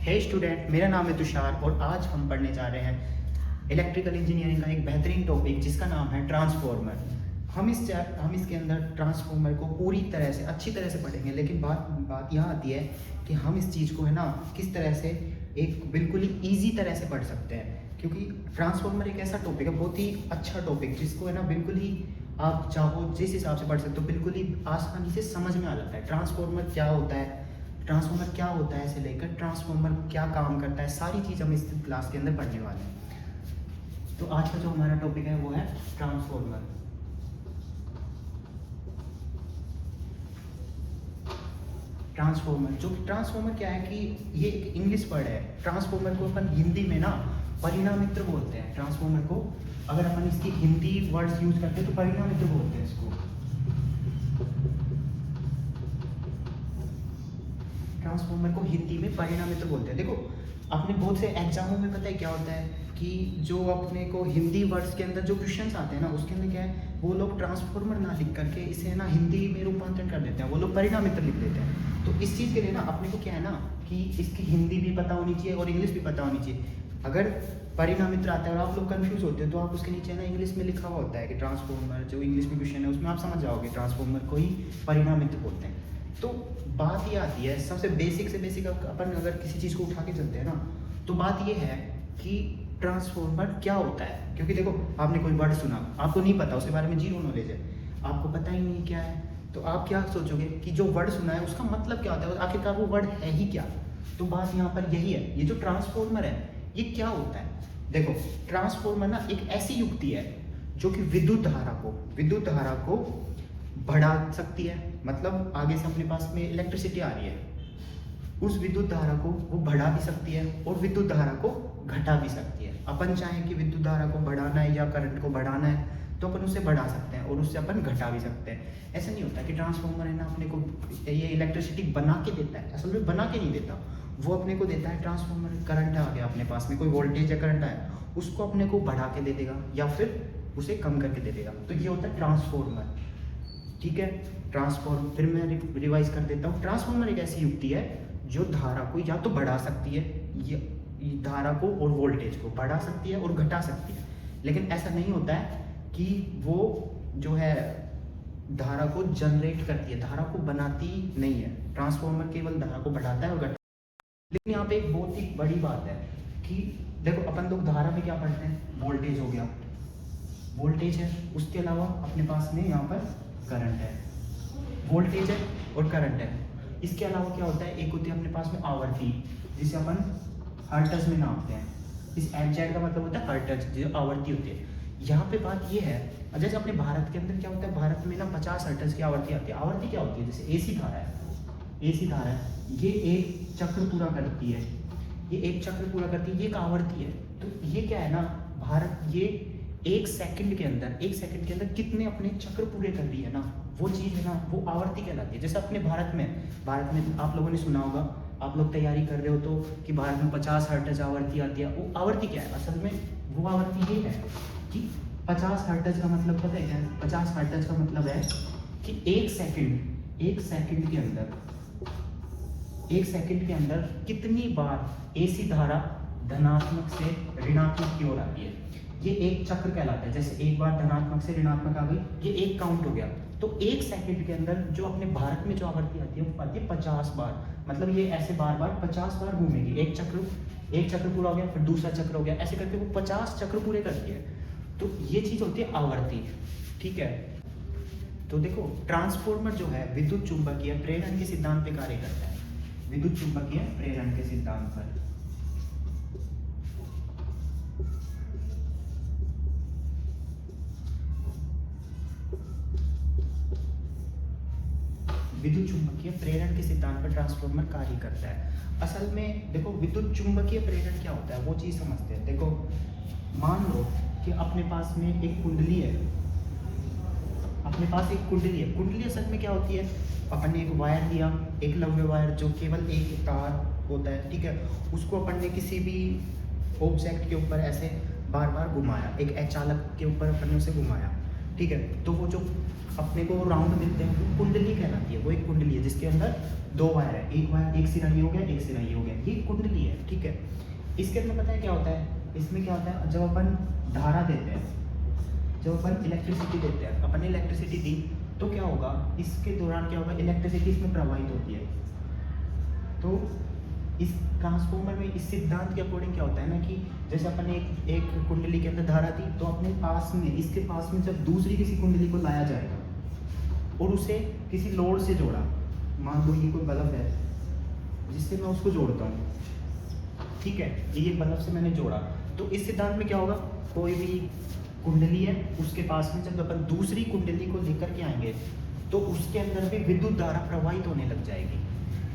हे student, मेरा नाम है तुषार और आज हम पढ़ने जा रहे हैं इलेक्ट्रिकल इंजीनियरिंग का एक बेहतरीन टॉपिक जिसका नाम है ट्रांसफॉर्मर। हम इसके अंदर ट्रांसफॉर्मर को पूरी तरह से अच्छी तरह से पढ़ेंगे, लेकिन बात यहाँ आती है कि हम इस चीज़ को है ना किस तरह से एक बिल्कुल ही ईजी तरह से पढ़ सकते हैं, क्योंकि ट्रांसफॉर्मर एक ऐसा टॉपिक है, बहुत ही अच्छा टॉपिक, जिसको है ना बिल्कुल ही आप चाहो जिस हिसाब से पढ़ सकते हो, बिल्कुल ही आसानी से समझ में आ जाता है। ट्रांसफॉर्मर क्या होता है, ट्रांसफॉर्मर क्या होता है से लेकर ट्रांसफॉर्मर क्या काम करता है, सारी चीज़ हम इस क्लास के अंदर पढ़ने वाले हैं। तो आज का जो हमारा टॉपिक है वो है ट्रांसफॉर्मर। ट्रांसफॉर्मर क्या है कि ये एक इंग्लिश वर्ड है। ट्रांसफॉर्मर को अपन हिंदी में ना परिणामित्र बोलते हैं। ट्रांसफॉर्मर को अगर अपन इसकी हिंदी वर्ड्स यूज करते हैं तो परिणामित्र बोलते हैं इसको। ट्रांसफॉर्मर को हिंदी में परिणामित्र बोलते हैं। देखो, अपने बहुत से एग्जामों में पता है क्या होता है कि जो अपने को हिंदी वर्ड्स के अंदर जो क्वेश्चंस आते हैं ना, उसके अंदर क्या है, वो लोग ट्रांसफॉर्मर ना लिख करके इसे ना हिंदी में रूपांतरण कर देते हैं, वो लोग परिणामित्र लिख देते हैं। तो इस चीज़ के लिए ना अपने को क्या है ना कि इसकी हिंदी भी पता होनी चाहिए और इंग्लिश भी पता होनी चाहिए। अगर परिणामित्र आता है और आप लोग कंफ्यूज होते हैं तो आप उसके नीचे ना इंग्लिश में लिखा हुआ होता है कि ट्रांसफॉर्मर, जो इंग्लिश में क्वेश्चन है उसमें आप समझ जाओगे ट्रांसफॉर्मर को ही परिणामित्र बोलते हैं। तो बात ये आती है, सबसे बेसिक से बेसिक अपन अगर किसी चीज़ को उठा के चलते हैं ना, तो बात ये है कि ट्रांसफॉर्मर क्या होता है। क्योंकि देखो, आपने कोई वर्ड सुना, आपको नहीं पता, उसके बारे में जीरो नॉलेज है, आपको पता ही नहीं क्या है, तो आप क्या सोचोगे कि जो वर्ड सुना है उसका मतलब क्या होता है, आखिरकार वो वर्ड है ही क्या। तो बात यहाँ पर यही है, ये जो ट्रांसफॉर्मर है ये क्या होता है। देखो, ट्रांसफॉर्मर ना एक ऐसी युक्ति है जो कि विद्युत धारा को बढ़ा सकती है। मतलब आगे से अपने पास में इलेक्ट्रिसिटी आ रही है, उस विद्युत धारा को वो बढ़ा भी सकती है और विद्युत धारा को घटा भी सकती है। अपन चाहें कि विद्युत धारा को बढ़ाना है या करंट को बढ़ाना है तो अपन उसे बढ़ा सकते हैं और उससे अपन घटा भी सकते हैं। ऐसा नहीं होता कि ट्रांसफॉर्मर है ना अपने को ये इलेक्ट्रिसिटी बना के देता है, असल में बना के नहीं देता, वो अपने को देता है ट्रांसफॉर्मर। करंट आ गया अपने पास में, कोई वोल्टेज या करंट आया, उसको अपने को बढ़ा के दे देगा या फिर उसे कम करके दे देगा। तो ये होता है ट्रांसफॉर्मर। ठीक है, ट्रांसफॉर्म फिर मैं रिवाइज कर देता हूँ। ट्रांसफॉर्मर एक ऐसी युक्ति है जो धारा को या तो बढ़ा सकती है, ये धारा को और वोल्टेज को बढ़ा सकती है और घटा सकती है, लेकिन ऐसा नहीं होता है कि वो जो है धारा को जनरेट करती है, धारा को बनाती नहीं है। ट्रांसफॉर्मर केवल धारा को बढ़ाता है और घटाता है। लेकिन यहाँ पे एक बहुत ही बड़ी बात है कि देखो, अपन लोग धारा में क्या पढ़ते हैं, वोल्टेज हो गया, वोल्टेज है, उसके अलावा अपने पास में यहाँ पर करंट है, वोल्टेज है और करंट है। इसके अलावा क्या होता है, एक होती है अपने पास में आवर्ती, जिसे अपन हर्ट्ज में नापते हैं। इस एच का मतलब होता है हर्ट्ज, जो आवर्ती होती है। यहाँ पे बात ये है, जैसे अपने भारत के अंदर क्या होता है, भारत में ना 50 हर्ट्ज की आवर्ती आती है। आवर्ती क्या होती है, जैसे एसी धारा है, ये एक चक्र पूरा करती है, ये एक आवर्ती है। तो ये क्या है ना, भारत ये एक सेकंड के अंदर कितने अपने चक्र पूरे कर रही है ना, वो चीज़ है ना, वो आवर्ती कहलाती है। जैसे अपने भारत में आप लोगों ने सुना होगा, आप लोग तैयारी कर रहे हो तो कि भारत में 50 हर्ट्ज आवर्ती आती है। वो आवर्ती क्या है, असल में वो आवर्ती ये है कि 50 हर्ट्ज का मतलब पता है क्या है, 50 हर्ट्ज का मतलब है कि एक सेकंड के अंदर कितनी बार एसी धारा धनात्मक से ऋणात्मक की ओर आती है। ये एक चक्र कहलाता है। जैसे एक बार धनात्मक से ऋणात्मक आ गई, ये एक काउंट हो गया। तो एक सेकंड के अंदर जो अपने भारत में जो आवर्ती आती है वो आती है 50 बार। मतलब ये ऐसे बार 50 बार घूमेगी। एक चक्र पूरा हो गया, फिर दूसरा चक्र हो गया, ऐसे करके वो 50 चक्र पूरे करती है। तो ये चीज होती है आवर्ती। ठीक है, तो देखो, ट्रांसफॉर्मर जो है विद्युत चुंबकीय प्रेरण के सिद्धांत पे कार्य करता है। विद्युत चुंबकीय प्रेरण के सिद्धांत पर ट्रांसफॉर्मर कार्य करता है। असल में देखो, विद्युत चुंबकीय प्रेरण क्या होता है वो चीज समझते हैं। देखो, मान लो कि अपने पास में एक कुंडली है, कुंडली असल में क्या होती है, अपन ने एक वायर लिया, एक लंबे वायर जो केवल एक तार होता है। ठीक है, उसको अपन ने किसी भी ऑब्जेक्ट के ऊपर ऐसे बार बार घुमाया, एक अचालक के ऊपर अपन ने उसे घुमाया। ठीक है, तो वो जो अपने को राउंड मिलते हैं वो कुंडली कहलाती है। वो एक कुंडली है जिसके अंदर दो वायर है, एक सिरा ये हो गया, एक सिरा ये हो गया, ये कुंडली है। ठीक है। इसके अंदर पता है क्या होता है, इसमें क्या होता है, जब अपन धारा देते हैं, जब अपन इलेक्ट्रिसिटी देते हैं, अपन ने इलेक्ट्रिसिटी दी तो क्या होगा, इसके दौरान क्या होगा, इलेक्ट्रिसिटी इसमें प्रवाहित होती है। तो इस ट्रांसफॉर्मर में इस सिद्धांत के अकॉर्डिंग क्या होता है ना कि जैसे अपन ने एक कुंडली के अंदर धारा दी, तो अपने पास में, इसके पास में जब दूसरी किसी कुंडली को लाया जाएगा और उसे किसी लोड से जोड़ा, मान लो ये कोई बल्ब है जिससे मैं उसको जोड़ता हूँ, ठीक है, ये बल्ब से मैंने जोड़ा, तो इस सिद्धांत में क्या होगा, कोई भी कुंडली है उसके पास में जब अपन दूसरी कुंडली को लेकर के आएंगे तो उसके अंदर भी विद्युत धारा प्रवाहित होने लग जाएगी,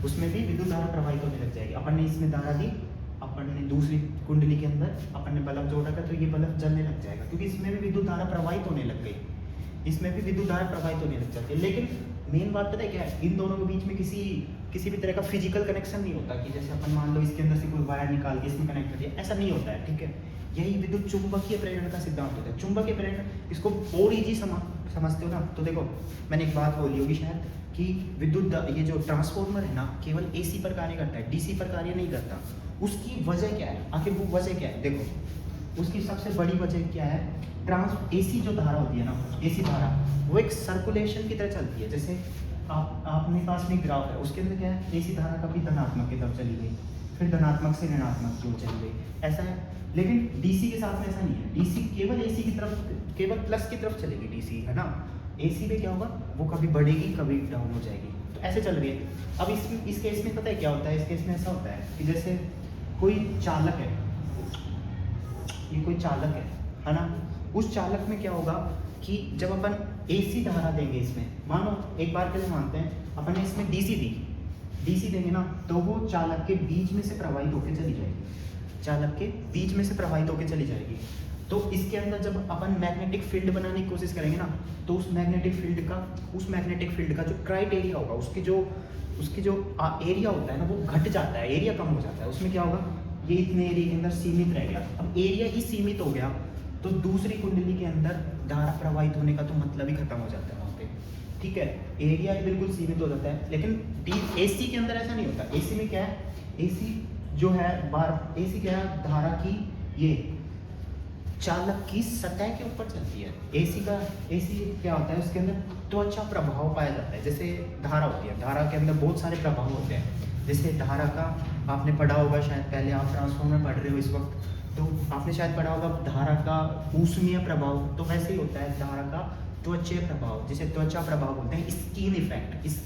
उसमें भी विद्युत धारा प्रवाहित होने लग जाएगी। अपन ने इसमें धारा दी, अपन ने दूसरी कुंडली के अंदर अपन ने बल्ब जोड़ा था, तो ये बल्ब जलने लग जाएगा क्योंकि इसमें भी विद्युत धारा प्रवाहित होने लग गई, इसमें भी विद्युत धारा प्रवाहित होने लग जाती है। लेकिन मेन बात पता है क्या है, इन दोनों के बीच में किसी भी तरह का फिजिकल कनेक्शन नहीं होता कि जैसे अपन मान लो इसके अंदर से कोई वायर निकाल के इसमें कनेक्ट कर दिया, ऐसा नहीं होता है, ठीक है। यही विद्युत चुंबकीय प्रेरण का सिद्धांत होता है। चुंबकीय प्रेरण, इसको और इजी समझते हो ना, तो देखो मैंने एक बात बोली होगी शायद कि ये जो ट्रांसफॉर्मर है ना, केवल AC पर कार्य करता है, DC पर कार्य नहीं करता। उसकी वजह क्या है, आखिर वो वजह क्या है, देखो उसकी सबसे बड़ी वजह क्या है, AC जो धारा होती है ना, AC धारा वो एक सर्कुलेशन की तरह चलती है। जैसे आपने पास में ग्राफ है, उसके अंदर क्या है, AC धारा कभी धनात्मक की तरफ चली गई, फिर धनात्मक से ऋणात्मक की ओर चली गई, ऐसा है। लेकिन DC के साथ में ऐसा नहीं है, DC केवल AC की तरफ, केवल प्लस की तरफ चलेगी DC, है ना। AC में क्या होगा, वो कभी बढ़ेगी कभी डाउन हो जाएगी, तो ऐसे चल रही है। अब इस केस में पता है क्या होता है, इस केस में ऐसा होता है कि जैसे कोई चालक है, ये कोई चालक है ना, उस चालक में क्या होगा कि जब अपन AC धारा देंगे इसमें, मानो एक बार के लिए मानते हैं अपन ने इसमें DC देंगे ना, तो वो चालक के बीच में से प्रवाहित होकर चली जाएगी, चालक के बीच में से प्रवाहित होकर चली जाएगी। तो इसके अंदर जब अपन मैग्नेटिक फील्ड बनाने की कोशिश करेंगे ना, तो उस मैग्नेटिक फील्ड का जो क्राइटेरिया होगा, उसकी जो एरिया होता है ना, वो घट जाता है, एरिया कम हो जाता है। उसमें क्या होगा, ये इतने एरिया के अंदर सीमित रह गया। अब एरिया ही सीमित हो गया तो दूसरी कुंडली के अंदर धारा प्रवाहित होने का तो मतलब ही खत्म हो जाता है वहाँ पे, ठीक है। एरिया ही बिल्कुल सीमित हो जाता है। लेकिन AC के अंदर ऐसा नहीं होता। AC में क्या है, AC जो है AC क्या है, धारा की ये चालक की सतह के ऊपर चलती है। AC क्या होता है, उसके अंदर त्वचा प्रभाव पाया जाता है। जैसे धारा होती है, धारा के अंदर बहुत सारे प्रभाव होते हैं। जैसे धारा का आपने पढ़ा होगा, शायद पहले आप ट्रांसफॉर्मर पढ़ रहे हो इस वक्त, तो आपने शायद पढ़ा होगा धारा का ऊष्मीय प्रभाव, तो वैसे ही होता है धारा का त्वचीय प्रभाव, जिसे त्वचा प्रभाव बोलते हैं। स्किन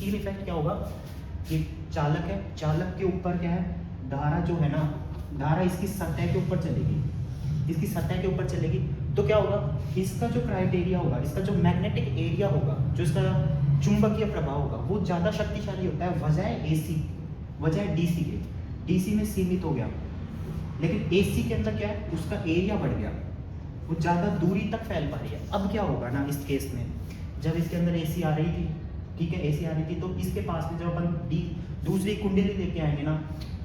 इफेक्ट क्या होगा कि चालक है, चालक के ऊपर क्या है, धारा जो है ना, धारा इसकी सतह के ऊपर चलेगी, इसकी सतह के ऊपर चलेगी, तो क्या होगा, इसका जो क्राइटेरिया होगा, इसका जो मैग्नेटिक एरिया होगा, जो इसका चुंबकीय प्रभाव होगा, वो ज़्यादा शक्तिशाली होता है वजह DC के। DC में सीमित हो गया, लेकिन AC के अंदर क्या है, उसका एरिया बढ़ गया, वो ज़्यादा दूरी तक फैल पा रही है। अब क्या होगा ना, इस केस में जब इसके अंदर AC आ रही थी, ठीक है, AC आ रही थी, तो इसके पास में जब अपन दूसरी कुंडली लेके आएंगे ना,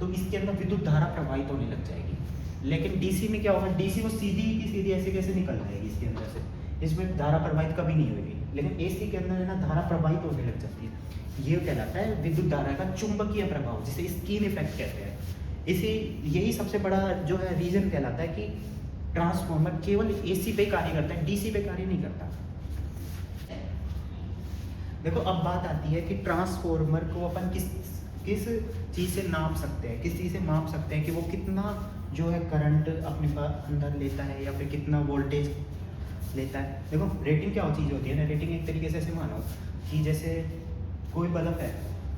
तो इसके अंदर विद्युत धारा प्रवाहित होने लग जाएगी। लेकिन DC में क्या होगा, DC वो सीधी की सीधी ऐसे कैसे निकल जाएगी इसके अंदर से, इसमें धारा प्रवाहित कभी नहीं होगी। लेकिन AC के अंदर है ना, धारा प्रवाहित होने लग जाती है। ये कहलाता है विद्युत धारा का चुंबकीय प्रभाव, जिसे स्किन इफेक्ट कहते हैं। यही सबसे बड़ा जो है रीजन कहलाता है कि ट्रांसफॉर्मर केवल AC पे कार्य करता है, DC पे कार्य नहीं करता। देखो अब बात आती है कि ट्रांसफॉर्मर को अपन किस चीज़ से नाप सकते हैं, किस चीज़ से माप सकते हैं कि वो कितना जो है करंट अपने पास अंदर लेता है या फिर कितना वोल्टेज लेता है। देखो रेटिंग क्या चीज़ होती है ना, रेटिंग एक तरीके से ऐसे मानो कि जैसे कोई बल्ब है,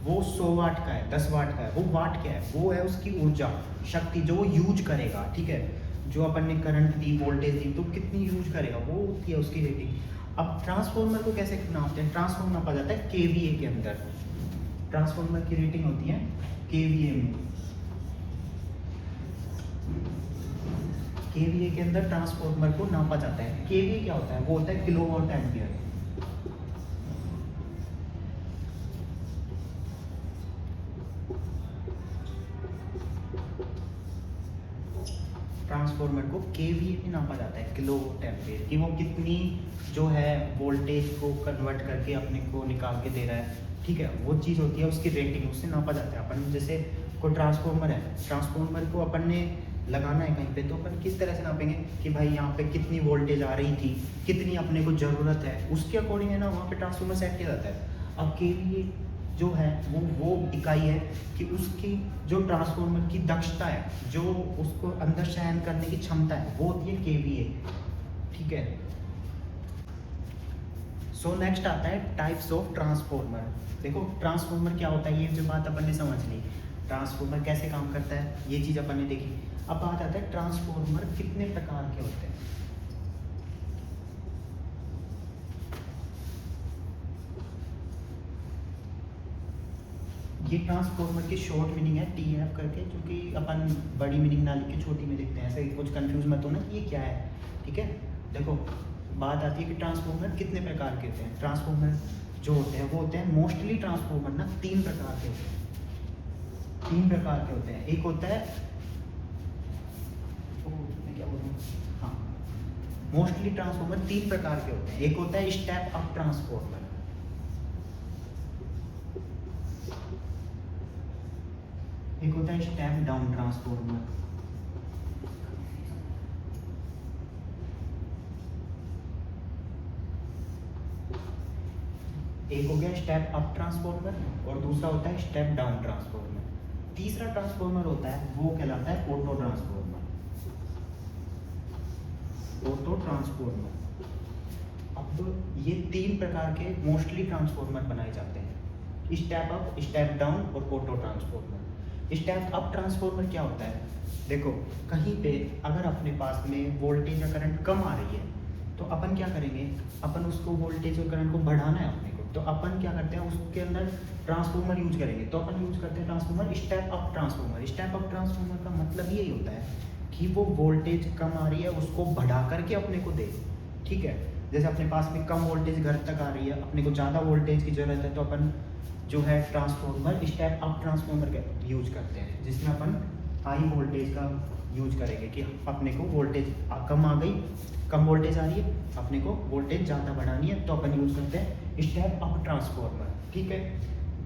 वो 100 वाट का है, 10 वाट का है, वो वाट क्या है, वो है उसकी ऊर्जा शक्ति जो वो यूज करेगा, ठीक है। जो अपन ने करंट दी, वोल्टेज दी, तो कितनी यूज करेगा, वो होती है उसकी रेटिंग। अब ट्रांसफॉर्मर को कैसे नापते हैं, ट्रांसफॉर्मर नापा जाता है KVA के अंदर। ट्रांसफॉर्मर की रेटिंग होती है KVA में। KVA के अंदर ट्रांसफॉर्मर को नापा जाता है। KVA क्या होता है, वो होता है किलोवाट एम्पियर। ट्रांसफॉर्मर को KVA में नापा जाता है, किलोवाट एम्पियर, कि वो कितनी जो है वोल्टेज को कन्वर्ट करके अपने को निकाल के दे रहा है, ठीक है। वो चीज़ होती है उसकी रेटिंग, उससे नापा जाता है। अपन जैसे कोई ट्रांसफॉर्मर है, ट्रांसफॉर्मर को अपन ने लगाना है कहीं पे, तो अपन किस तरह से नापेंगे कि भाई यहाँ पे कितनी वोल्टेज आ रही थी, कितनी अपने को ज़रूरत है, उसके अकॉर्डिंग है ना वहाँ पे ट्रांसफॉर्मर सेट किया जाता है। अब केवीए जो है वो इकाई है कि उसकी जो ट्रांसफॉर्मर की दक्षता है, जो उसको अंदर सहन करने की क्षमता है, वो होती है केवीए। ठीक है। सो नेक्स्ट आता है टाइप्स ऑफ ट्रांसफॉर्मर। देखो ट्रांसफॉर्मर क्या होता है, ये जो बात अपन ने समझ ली, ट्रांसफॉर्मर कैसे काम करता है ये चीज़ अपन ने देखी। अब बात आता है ट्रांसफॉर्मर कितने प्रकार के होते हैं। ये ट्रांसफॉर्मर की शॉर्ट मीनिंग है टीएफ करके, क्योंकि अपन बड़ी मीनिंग ना लिख के छोटी में लिखते हैं, ऐसे कुछ कंफ्यूज मत होना कि ये क्या है। ठीक है। देखो बात आती है कि ट्रांसफॉर्मर कितने प्रकार के होते हैं। ट्रांसफॉर्मर जो होते हैं वो होते हैं मोस्टली ट्रांसफॉर्मर ना 3 प्रकार के होते हैं। 3 प्रकार के होते हैं। एक होता है मैं क्या बोल रहा हूँ, हाँ, मोस्टली ट्रांसफॉर्मर 3 प्रकार के होते हैं। एक होता है स्टेप अप ट्रांसफॉर्मर, एक होता है स्टेप डाउन ट्रांसफॉर्मर, एक हो गया स्टेप अप ट्रांसफॉर्मर और दूसरा होता है स्टेप डाउन ट्रांसफॉर्मर। तीसरा ट्रांसफॉर्मर होता है वो कहलाता है ऑटो ट्रांसफॉर्मर, ऑटो ट्रांसफॉर्मर। अब ये 3 प्रकार के मोस्टली ट्रांसफॉर्मर बनाए जाते हैं, स्टेप अप, स्टेप डाउन और auto transformer. Step up transformer क्या होता है, देखो कहीं पे अगर अपने पास में वोल्टेज या करंट कम आ रही है तो अपन क्या करेंगे, अपन उसको वोल्टेज और करंट को बढ़ाना है अपने को, तो अपन क्या करते हैं उसके अंदर ट्रांसफॉर्मर यूज करेंगे। तो अपन यूज करते हैं transformer step up transformer. Step up transformer का मतलब यही होता है कि वो वोल्टेज कम आ रही है उसको बढ़ा करके अपने को दे। ठीक है। जैसे अपने पास में कम वोल्टेज घर तक आ रही है, अपने को ज़्यादा वोल्टेज की ज़रूरत है, तो अपन जो है ट्रांसफॉर्मर स्टेप अप ट्रांसफॉर्मर का यूज करते हैं, जिसमें अपन हाई वोल्टेज का यूज करेंगे कि अपने को वोल्टेज कम आ गई, कम वोल्टेज आ रही है, अपने को वोल्टेज ज़्यादा बढ़ानी है, तो अपन यूज करते हैं स्टेप अप ट्रांसफॉर्मर। ठीक है।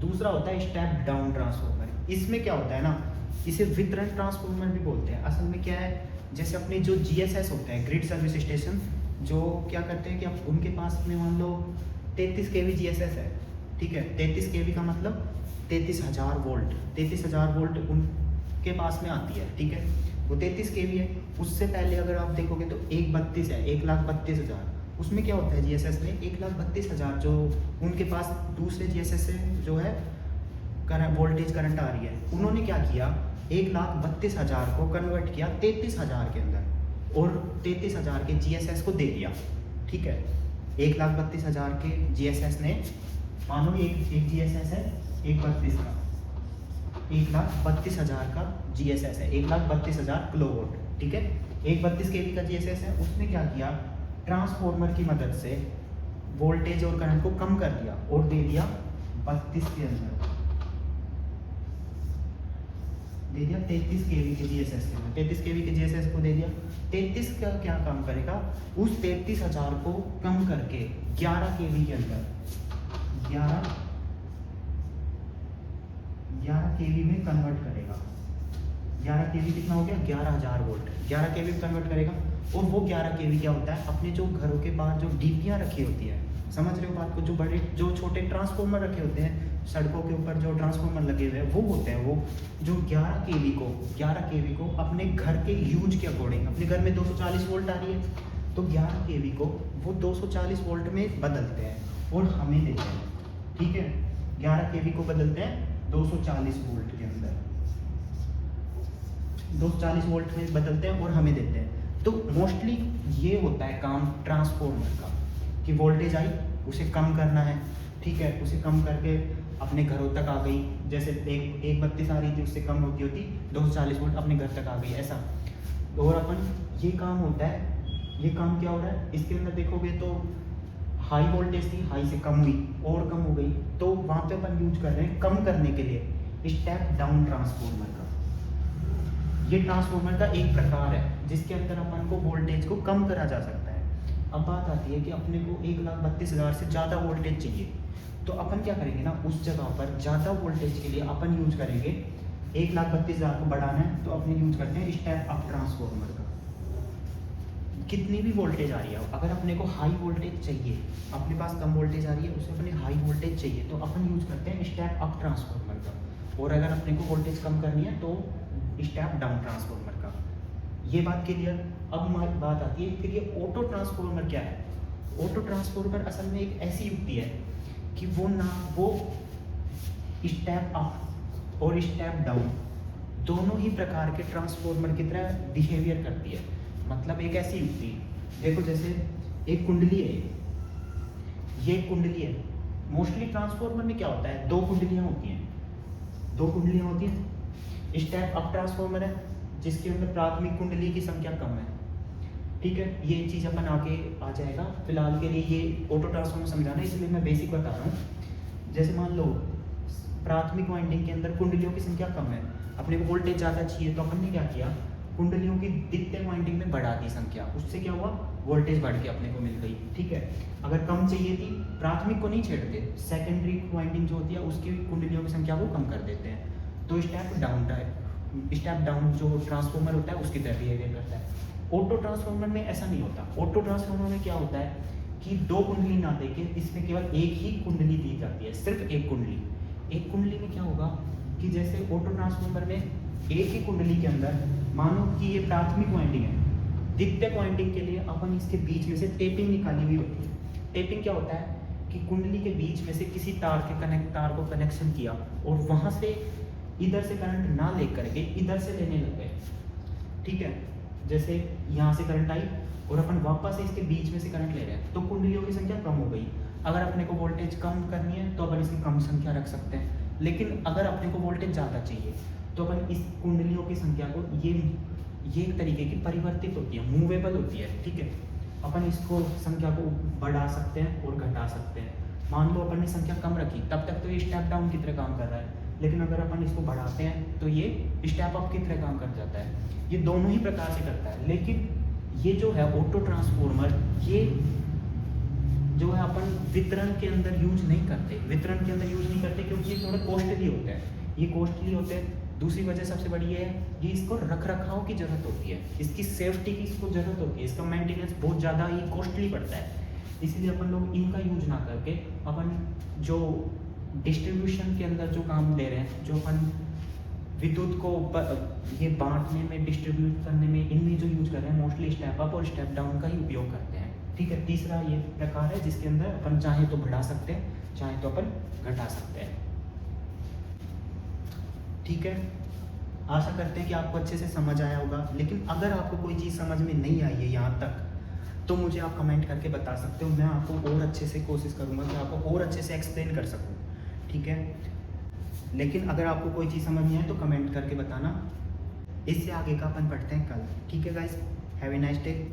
दूसरा होता है स्टेप डाउन ट्रांसफॉर्मर। इसमें क्या होता है ना, इसे वितरण ट्रांसफॉर्मर भी बोलते हैं। असल में क्या है, जैसे अपने जो जीएसएस होते हैं, ग्रिड सर्विस स्टेशन, जो क्या करते हैं कि अब उनके पास में मान लो 33 केवी जीएसएस है। ठीक है। 33 केवी का मतलब 33,000 वोल्ट, 33,000 वोल्ट उनके पास में आती है। ठीक है। वो 33 केवी है। उससे पहले अगर आप देखोगे तो 132 है, 1,32,000। उसमें क्या होता है जीएसएस में 1,32,000 जो उनके पास दूसरे जीएसएस से जो है करंट वोल्टेज करंट आ रही है, उन्होंने क्या किया 1,32,000 को कन्वर्ट किया 33,000 के अंदर और 33,000 के जीएसएस को दे दिया। ठीक है। 1,32,000 के जीएसएस ने, मानो एक जीएसएस है 1,32 का, 1,32,000 का जीएसएस है, 1,32,000 किलोवाट। ठीक है। 132 केवी का जीएसएस है, उसने क्या किया ट्रांसफॉर्मर की मदद से वोल्टेज और करंट को कम कर दिया और दे दिया 32 के अंदर, दे दिया 33 केवी के जीएसएस के अंदर, 33 केवी के जीएसएस को दे दिया। 33 का क्या काम करेगा, उस 33,000 को कम करके 11 केवी के अंदर 11 केवी में कन्वर्ट करेगा। 11 केवी कितना हो गया 11,000 वोल्ट, 11 केवी में कन्वर्ट करेगा। और वो 11 केवी क्या होता है, अपने जो घरों के बाहर जो डीपियाँ रखी होती है, समझ रहे हो बात को, जो बड़े जो छोटे ट्रांसफॉर्मर रखे होते हैं सड़कों के ऊपर, जो ट्रांसफॉर्मर लगे हुए हैं वो होते हैं, वो जो 11 केवी को अपने घर के यूज के अकॉर्डिंग, अपने घर में 240 वोल्ट आ रही है तो 11 केवी को वो 240 वोल्ट में बदलते हैं और हमें देते हैं। ठीक है। 11 केवी को बदलते हैं 240 वोल्ट के अंदर, 240 वोल्ट में बदलते हैं और हमें देते हैं। तो मोस्टली ये होता है काम ट्रांसफॉर्मर का कि वोल्टेज आई उसे कम करना है। ठीक है। उसे कम करके अपने घरों तक आ गई, जैसे 132 आ रही थी उससे कम होती 240 वोल्ट अपने घर तक आ गई, ऐसा। और अपन ये काम होता है, ये काम क्या हो रहा है इसके अंदर देखोगे तो हाई वोल्टेज थी, हाई से कम हुई और कम हो गई, तो वहाँ पे अपन यूज कर रहे हैं कम करने के लिए स्टेप डाउन ट्रांसफॉर्मर का। ये ट्रांसफॉर्मर का एक प्रकार है जिसके अंदर अपन को वोल्टेज को कम करा जा सकता है। अब बात आती है कि अपने को 1,32,000 से ज़्यादा वोल्टेज चाहिए, तो अपन क्या करेंगे ना, उस जगह पर ज़्यादा वोल्टेज के लिए अपन यूज करेंगे 1,32,000 को बढ़ाना है तो अपने यूज करते हैं स्टेप अप ट्रांसफॉर्मर का। कितनी भी वोल्टेज आ रही है, अगर अपने को हाई वोल्टेज चाहिए, अपने पास कम वोल्टेज आ रही है उसे अपने हाई वोल्टेज चाहिए तो अपन यूज करते हैं स्टेप अप ट्रांसफॉर्मर का, और अगर अपने को वोल्टेज कम करनी है तो स्टेप डाउन ट्रांसफॉर्मर का। ये बात क्लियर। अब हमारी बात आती है फिर ये ऑटो ट्रांसफॉर्मर क्या है। ऑटो ट्रांसफॉर्मर असल में एक ऐसी युक्ति है कि वो स्टेप अप और स्टेप डाउन दोनों ही प्रकार के ट्रांसफॉर्मर की तरह बिहेवियर करती है। मतलब एक ऐसी युक्ति, देखो जैसे एक कुंडली है, ये कुंडली है। मोस्टली ट्रांसफॉर्मर में क्या होता है, दो कुंडलियां होती हैं। स्टेप अप ट्रांसफॉर्मर है जिसके अंदर प्राथमिक कुंडली की संख्या कम है, ठीक है। ये चीज़ अपन आगे आ जाएगा, फिलहाल के लिए ये ऑटो ट्रांसफॉर्मर समझाना है इसलिए मैं बेसिक बता रहा हूँ। जैसे मान लो प्राथमिक वाइंडिंग के अंदर कुंडलियों की संख्या कम है, अपने को वोल्टेज ज़्यादा चाहिए तो अपन ने क्या किया, कुंडलियों की द्वितीय वाइंडिंग में बढ़ा दी संख्या, उससे क्या हुआ, वोल्टेज बढ़ के अपने को मिल गई, ठीक है। अगर कम चाहिए थी, प्राथमिक को नहीं छेड़ते, सेकेंडरी वाइंडिंग जो होती है उसकी कुंडलियों की संख्या को कम कर देते हैं, तो स्टेप डाउन जो ट्रांसफॉर्मर होता है उसकी तरह बिहेवियर करता है। ऑटो ट्रांसफॉर्मर में ऐसा नहीं होता। ऑटो ट्रांसफॉर्मर में क्या होता है कि दो कुंडली ना देके इसमें केवल एक ही कुंडली दी जाती है, सिर्फ एक कुंडली। एक कुंडली में क्या होगा कि जैसे ऑटो ट्रांसफॉर्मर में एक ही कुंडली के अंदर मानो कि ये प्राथमिक वाइंडिंग है, द्वितीयक वाइंडिंग के लिए अपन इसके बीच में से टेपिंग निकाली हुई होती है। टेपिंग क्या होता है कि कुंडली के बीच में से किसी तार को कनेक्शन किया और वहाँ से इधर से करंट ना लेकर के इधर से लेने लग गए, ठीक है। जैसे यहाँ से करंट आई और अपन वापस से इसके बीच में से करंट ले रहे हैं तो कुंडलियों की संख्या कम हो गई। अगर अपने को वोल्टेज कम करनी है तो अपन इसकी कम संख्या रख सकते हैं, लेकिन अगर अपने को वोल्टेज ज़्यादा चाहिए तो अपन इस कुंडलियों की संख्या को ये एक तरीके की परिवर्तित होती है, मूवेबल होती है, ठीक है। अपन इसको संख्या को बढ़ा सकते हैं और घटा सकते हैं। मान लो अपन ने संख्या कम रखी, तब तक तो ये स्टेप डाउन की तरह काम कर रहा है, लेकिन अगर अपन इसको बढ़ाते हैं तो ये स्टेप अप की तरह काम कर जाता है। ये दोनों ही प्रकार से करता है, लेकिन ये जो है ऑटो ट्रांसफॉर्मर, ये जो है अपन वितरण के अंदर यूज नहीं करते। क्योंकि ये थोड़े कॉस्टली होते हैं। दूसरी वजह सबसे बड़ी है ये इसको रख रखाव की जरूरत होती है, इसकी सेफ्टी की इसको जरूरत होती है, इसका मेंटेनेंस बहुत ज़्यादा ही कॉस्टली पड़ता है। इसीलिए अपन लोग इनका यूज ना करके अपन जो डिस्ट्रीब्यूशन के अंदर जो काम ले रहे हैं, जो अपन विद्युत को ये बांटने में, डिस्ट्रीब्यूट करने में, इनमें जो यूज कर रहे हैं मोस्टली स्टेप अप और स्टेप डाउन का ही उपयोग करते हैं, ठीक है। तीसरा ये प्रकार है जिसके अंदर अपन चाहे तो बढ़ा सकते हैं, चाहे तो अपन घटा सकते हैं, ठीक है। आशा करते हैं कि आपको अच्छे से समझ आया होगा, लेकिन अगर आपको कोई चीज़ समझ में नहीं आई है यहाँ तक तो मुझे आप कमेंट करके बता सकते हो, मैं आपको और अच्छे से कोशिश करूँगा कि आपको और अच्छे से एक्सप्लेन कर सकूँ, ठीक है। लेकिन अगर आपको कोई चीज़ समझ नहीं आए तो कमेंट करके बताना। इससे आगे का अपन पढ़ते हैं कल, ठीक है guys. Have a nice day.